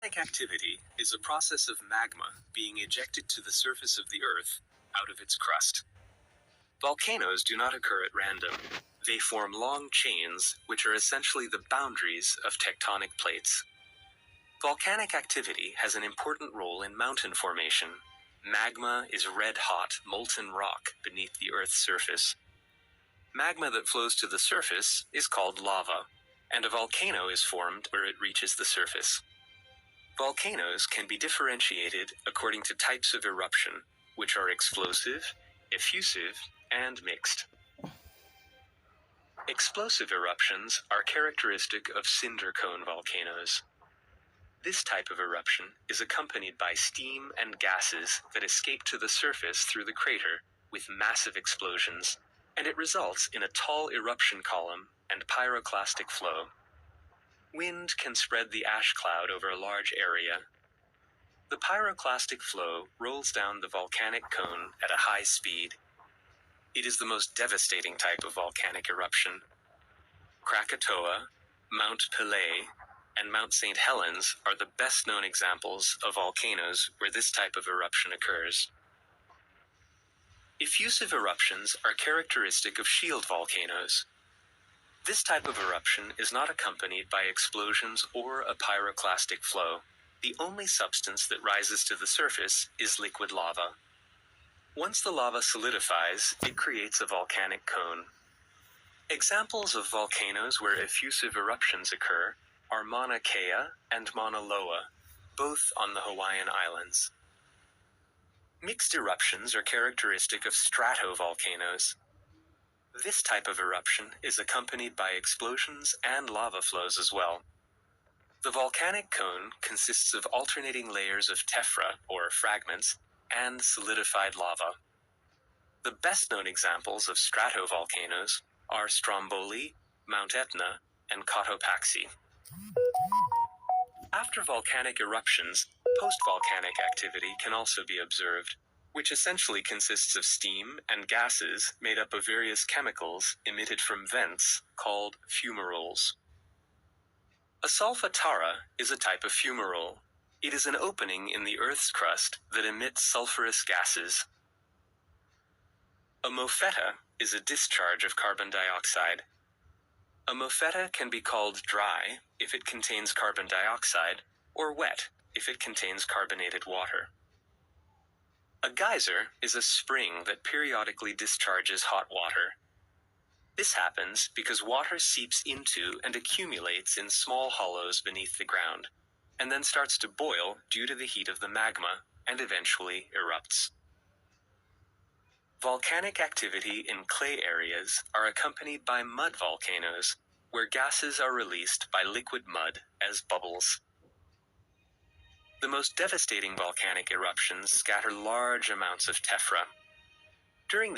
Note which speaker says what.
Speaker 1: Activity is a process of magma being ejected to the surface of the Earth out of its crust. Volcanoes do not occur at random. They form long chains, which are essentially the boundaries of tectonic plates. Volcanic activity has an important role in mountain formation. Magma is red-hot, molten rock beneath the Earth's surface. Magma that flows to the surface is called lava, and a volcano is formed where it reaches the surface. Volcanoes can be differentiated according to types of eruption, which are explosive, effusive, and mixed. Explosive eruptions are characteristic of cinder cone volcanoes. This type of eruption is accompanied by steam and gases that escape to the surface through the crater with massive explosions, and it results in a tall eruption column and pyroclastic flow. Wind can spread the ash cloud over a large area. The pyroclastic flow rolls down the volcanic cone at a high speed. It is the most devastating type of volcanic eruption. Krakatoa, Mount Pelée, and Mount St. Helens are the best-known examples of volcanoes where this type of eruption occurs. Effusive eruptions are characteristic of shield volcanoes. This type of eruption is not accompanied by explosions or a pyroclastic flow. The only substance that rises to the surface is liquid lava. Once the lava solidifies, it creates a volcanic cone. Examples of volcanoes where effusive eruptions occur are Mauna Kea and Mauna Loa, both on the Hawaiian Islands. Mixed eruptions are characteristic of stratovolcanoes. This type of eruption is accompanied by explosions and lava flows as well. The volcanic cone consists of alternating layers of tephra, or fragments, and solidified lava. The best-known examples of stratovolcanoes are Stromboli, Mount Etna, and Cotopaxi. After volcanic eruptions, post-volcanic activity can also be observed, which essentially consists of steam and gases made up of various chemicals emitted from vents called fumaroles. A solfatara is a type of fumarole. It is an opening in the Earth's crust that emits sulfurous gases. A moffetta is a discharge of carbon dioxide. A moffetta can be called dry if it contains carbon dioxide, or wet if it contains carbonated water. A geyser is a spring that periodically discharges hot water. This happens because water seeps into and accumulates in small hollows beneath the ground, and then starts to boil due to the heat of the magma, and eventually erupts. Volcanic activity in clay areas are accompanied by mud volcanoes, where gases are released by liquid mud as bubbles. The most devastating volcanic eruptions scatter large amounts of tephra. During